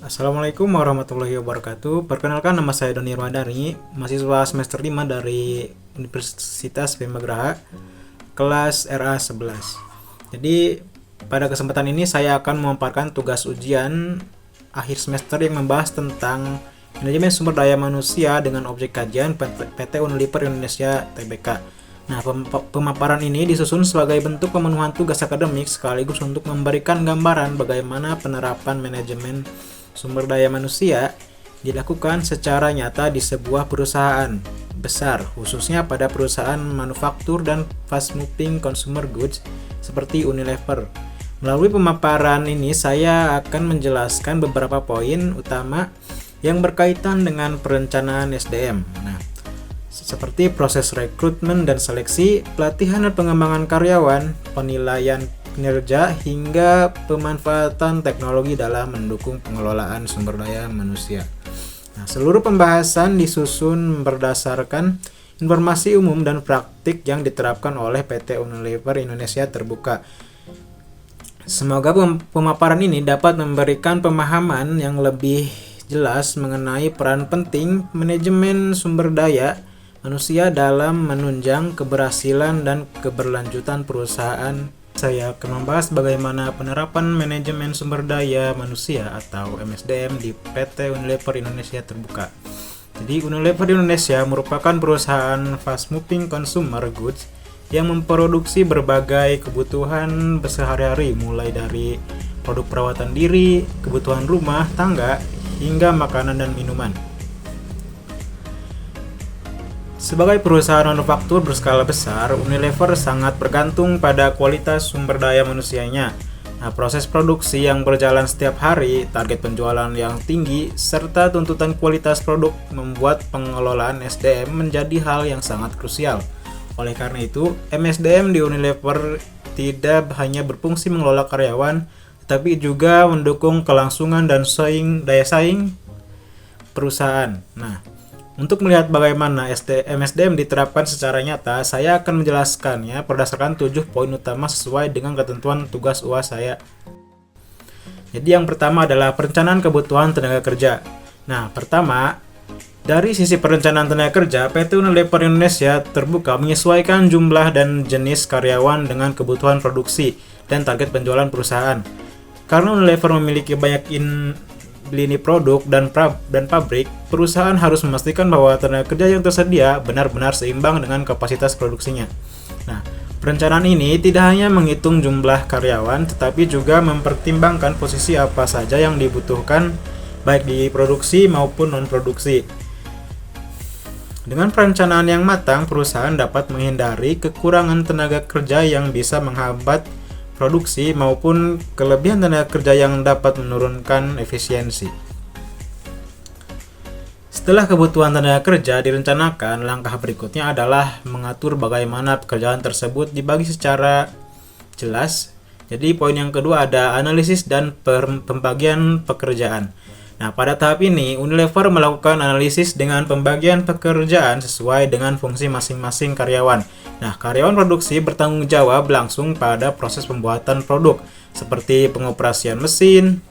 Assalamualaikum warahmatullahi wabarakatuh. Perkenalkan, nama saya Doni Irmadani, mahasiswa semester 5 dari Universitas Bima Geraha, kelas RA11. Jadi, pada kesempatan ini saya akan memaparkan tugas ujian akhir semester yang membahas tentang manajemen sumber daya manusia dengan objek kajian PT Unilever Indonesia Tbk. Nah, pemaparan ini disusun sebagai bentuk pemenuhan tugas akademik sekaligus untuk memberikan gambaran bagaimana penerapan manajemen sumber daya manusia dilakukan secara nyata di sebuah perusahaan besar, khususnya pada perusahaan manufaktur dan fast moving consumer goods seperti Unilever. Melalui pemaparan ini saya akan menjelaskan beberapa poin utama yang berkaitan dengan perencanaan SDM. Nah, seperti proses rekrutmen dan seleksi, pelatihan dan pengembangan karyawan, penilaian kinerja, hingga pemanfaatan teknologi dalam mendukung pengelolaan sumber daya manusia. Nah, seluruh pembahasan disusun berdasarkan informasi umum dan praktik yang diterapkan oleh PT Unilever Indonesia Terbuka. Semoga pemaparan ini dapat memberikan pemahaman yang lebih jelas mengenai peran penting manajemen sumber daya manusia dalam menunjang keberhasilan dan keberlanjutan perusahaan. Saya akan membahas bagaimana penerapan manajemen sumber daya manusia atau MSDM di PT Unilever Indonesia Terbuka. Jadi, Unilever Indonesia merupakan perusahaan fast moving consumer goods yang memproduksi berbagai kebutuhan sehari-hari, mulai dari produk perawatan diri, kebutuhan rumah tangga, hingga makanan dan minuman. Sebagai perusahaan manufaktur berskala besar, Unilever sangat bergantung pada kualitas sumber daya manusianya. Nah, proses produksi yang berjalan setiap hari, target penjualan yang tinggi, serta tuntutan kualitas produk membuat pengelolaan SDM menjadi hal yang sangat krusial. Oleh karena itu, MSDM di Unilever tidak hanya berfungsi mengelola karyawan, tetapi juga mendukung kelangsungan dan daya saing perusahaan. Nah, untuk melihat bagaimana MSDM diterapkan secara nyata, saya akan menjelaskannya berdasarkan 7 poin utama sesuai dengan ketentuan tugas UAS saya. Jadi yang pertama adalah perencanaan kebutuhan tenaga kerja. Nah, pertama, dari sisi perencanaan tenaga kerja, PT Unilever Indonesia Terbuka menyesuaikan jumlah dan jenis karyawan dengan kebutuhan produksi dan target penjualan perusahaan. Karena Unilever memiliki banyak lini produk dan pabrik, perusahaan harus memastikan bahwa tenaga kerja yang tersedia benar-benar seimbang dengan kapasitas produksinya. Nah, perencanaan ini tidak hanya menghitung jumlah karyawan, tetapi juga mempertimbangkan posisi apa saja yang dibutuhkan baik di produksi maupun non-produksi. Dengan perencanaan yang matang, perusahaan dapat menghindari kekurangan tenaga kerja yang bisa menghambat produksi maupun kelebihan tenaga kerja yang dapat menurunkan efisiensi. Setelah kebutuhan tenaga kerja direncanakan, langkah berikutnya adalah mengatur bagaimana pekerjaan tersebut dibagi secara jelas. Jadi poin yang kedua ada analisis dan pembagian pekerjaan. Nah, pada tahap ini Unilever melakukan analisis dengan pembagian pekerjaan sesuai dengan fungsi masing-masing karyawan. Nah, karyawan produksi bertanggung jawab langsung pada proses pembuatan produk, seperti pengoperasian mesin,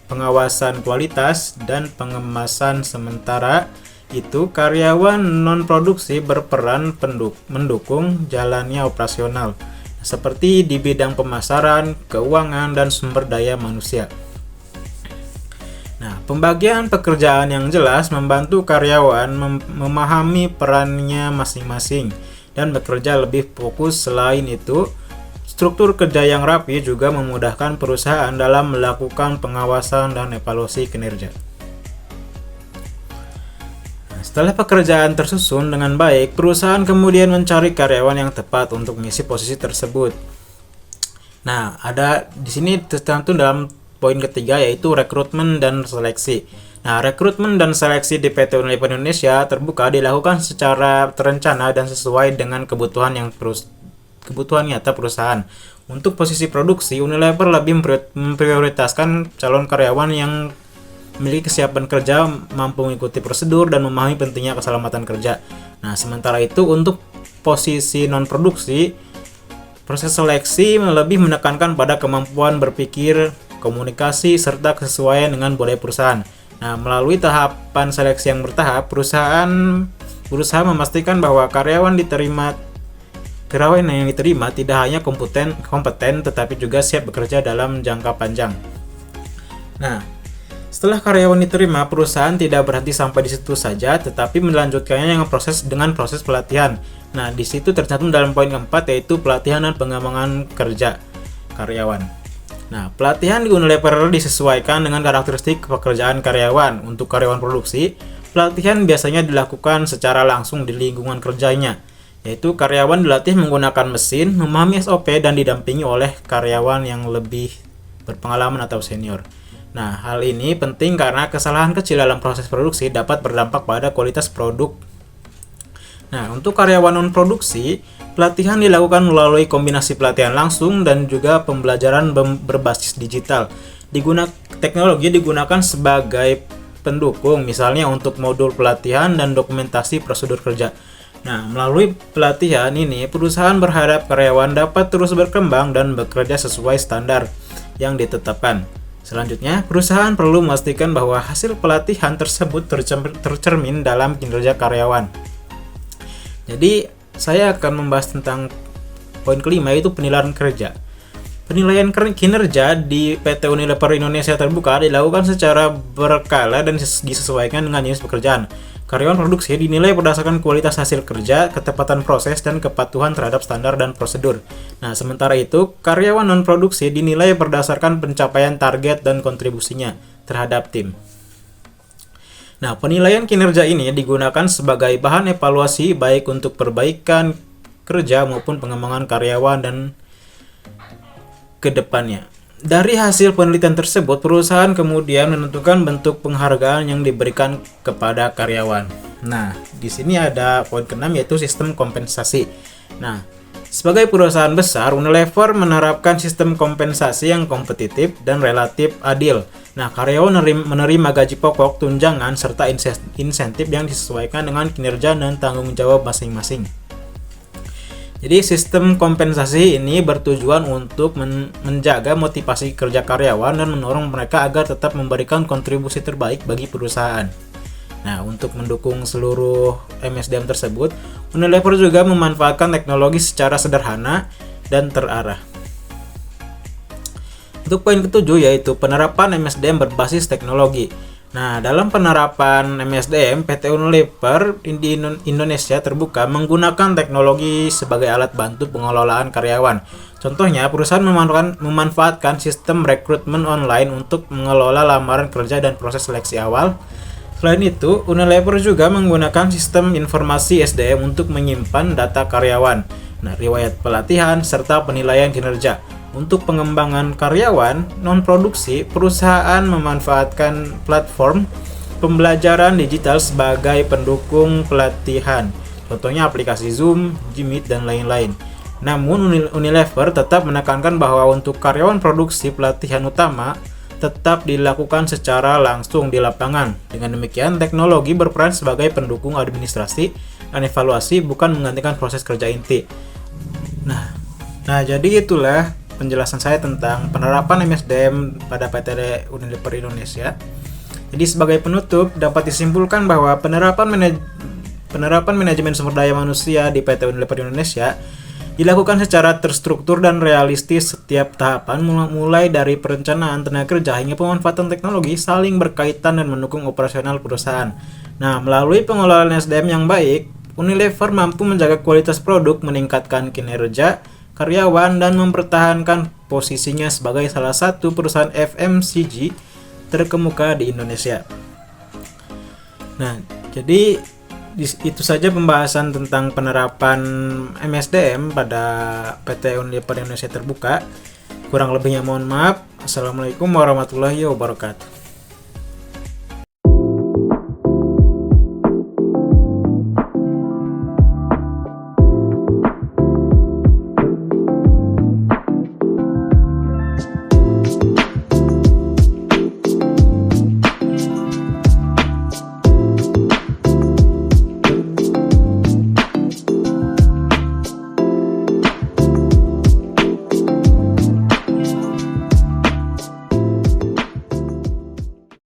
pengawasan kualitas, dan pengemasan. Sementara itu, karyawan non-produksi berperan mendukung jalannya operasional, seperti di bidang pemasaran, keuangan, dan sumber daya manusia. Nah, pembagian pekerjaan yang jelas membantu karyawan memahami perannya masing-masing dan bekerja lebih fokus. Selain itu, struktur kerja yang rapi juga memudahkan perusahaan dalam melakukan pengawasan dan evaluasi kinerja. Nah, setelah pekerjaan tersusun dengan baik, perusahaan kemudian mencari karyawan yang tepat untuk mengisi posisi tersebut. Nah, ada di sini tercantum dalam poin ketiga, yaitu rekrutmen dan seleksi. Nah, rekrutmen dan seleksi di PT Unilever Indonesia Terbuka dilakukan secara terencana dan sesuai dengan kebutuhan nyata perusahaan. Untuk posisi produksi, Unilever lebih memprioritaskan calon karyawan yang memiliki kesiapan kerja, mampu mengikuti prosedur, dan memahami pentingnya keselamatan kerja. Nah, sementara itu untuk posisi non-produksi, proses seleksi lebih menekankan pada kemampuan berpikir komunikasi, serta kesesuaian dengan budaya perusahaan. Nah, melalui tahapan seleksi yang bertahap, perusahaan berusaha memastikan bahwa karyawan yang diterima tidak hanya kompeten tetapi juga siap bekerja dalam jangka panjang. Nah, setelah karyawan diterima, perusahaan tidak berhenti sampai di situ saja, tetapi melanjutkannya dengan proses pelatihan. Nah, di situ tercantum dalam poin keempat, yaitu pelatihan dan pengembangan kerja karyawan. Nah, pelatihan di Unilever disesuaikan dengan karakteristik pekerjaan karyawan. Untuk karyawan produksi, pelatihan biasanya dilakukan secara langsung di lingkungan kerjanya, yaitu karyawan dilatih menggunakan mesin, memahami SOP, dan didampingi oleh karyawan yang lebih berpengalaman atau senior. Nah, hal ini penting karena kesalahan kecil dalam proses produksi dapat berdampak pada kualitas produk. Nah, untuk karyawan non-produksi, pelatihan dilakukan melalui kombinasi pelatihan langsung dan juga pembelajaran berbasis digital. Teknologi digunakan sebagai pendukung, misalnya untuk modul pelatihan dan dokumentasi prosedur kerja. Nah, melalui pelatihan ini, perusahaan berharap karyawan dapat terus berkembang dan bekerja sesuai standar yang ditetapkan. Selanjutnya, perusahaan perlu memastikan bahwa hasil pelatihan tersebut tercermin dalam kinerja karyawan. Jadi, saya akan membahas tentang poin kelima, yaitu penilaian kerja. Penilaian kinerja di PT Unilever Indonesia Terbuka dilakukan secara berkala dan disesuaikan dengan jenis pekerjaan. Karyawan produksi dinilai berdasarkan kualitas hasil kerja, ketepatan proses, dan kepatuhan terhadap standar dan prosedur. Nah, sementara itu, karyawan non-produksi dinilai berdasarkan pencapaian target dan kontribusinya terhadap tim. Nah, penilaian kinerja ini digunakan sebagai bahan evaluasi baik untuk perbaikan kerja maupun pengembangan karyawan dan ke depannya. Dari hasil penelitian tersebut, perusahaan kemudian menentukan bentuk penghargaan yang diberikan kepada karyawan. Nah, di sini ada poin ke-6, yaitu sistem kompensasi. Nah, sebagai perusahaan besar, Unilever menerapkan sistem kompensasi yang kompetitif dan relatif adil. Nah, karyawan menerima gaji pokok, tunjangan, serta insentif yang disesuaikan dengan kinerja dan tanggung jawab masing-masing. Jadi sistem kompensasi ini bertujuan untuk menjaga motivasi kerja karyawan dan mendorong mereka agar tetap memberikan kontribusi terbaik bagi perusahaan. Nah, untuk mendukung seluruh MSDM tersebut, Unilever juga memanfaatkan teknologi secara sederhana dan terarah. Untuk poin ke-7, yaitu penerapan MSDM berbasis teknologi. Nah, dalam penerapan MSDM, PT Unilever di Indonesia Terbuka menggunakan teknologi sebagai alat bantu pengelolaan karyawan. Contohnya, perusahaan memanfaatkan sistem rekrutmen online untuk mengelola lamaran kerja dan proses seleksi awal. Selain itu, Unilever juga menggunakan sistem informasi SDM untuk menyimpan data karyawan, riwayat pelatihan, serta penilaian kinerja. Untuk pengembangan karyawan non-produksi, perusahaan memanfaatkan platform pembelajaran digital sebagai pendukung pelatihan. Contohnya aplikasi Zoom, Jimmy, dan lain-lain. Namun Unilever tetap menekankan bahwa untuk karyawan produksi, pelatihan utama tetap dilakukan secara langsung di lapangan. Dengan demikian, teknologi berperan sebagai pendukung administrasi dan evaluasi, bukan menggantikan proses kerja inti. Nah, jadi itulah penjelasan saya tentang penerapan MSDM pada PT Unilever Indonesia. Jadi sebagai penutup, dapat disimpulkan bahwa penerapan manajemen sumber daya manusia di PT Unilever Indonesia dilakukan secara terstruktur dan realistis. Setiap tahapan mulai dari perencanaan tenaga kerja hingga pemanfaatan teknologi saling berkaitan dan mendukung operasional perusahaan. Nah, melalui pengelolaan SDM yang baik, Unilever mampu menjaga kualitas produk, meningkatkan kinerja karyawan, dan mempertahankan posisinya sebagai salah satu perusahaan FMCG terkemuka di Indonesia. Nah, jadi itu saja pembahasan tentang penerapan MSDM pada PT Unilever Indonesia Terbuka. Kurang lebihnya mohon maaf. Assalamualaikum warahmatullahi wabarakatuh.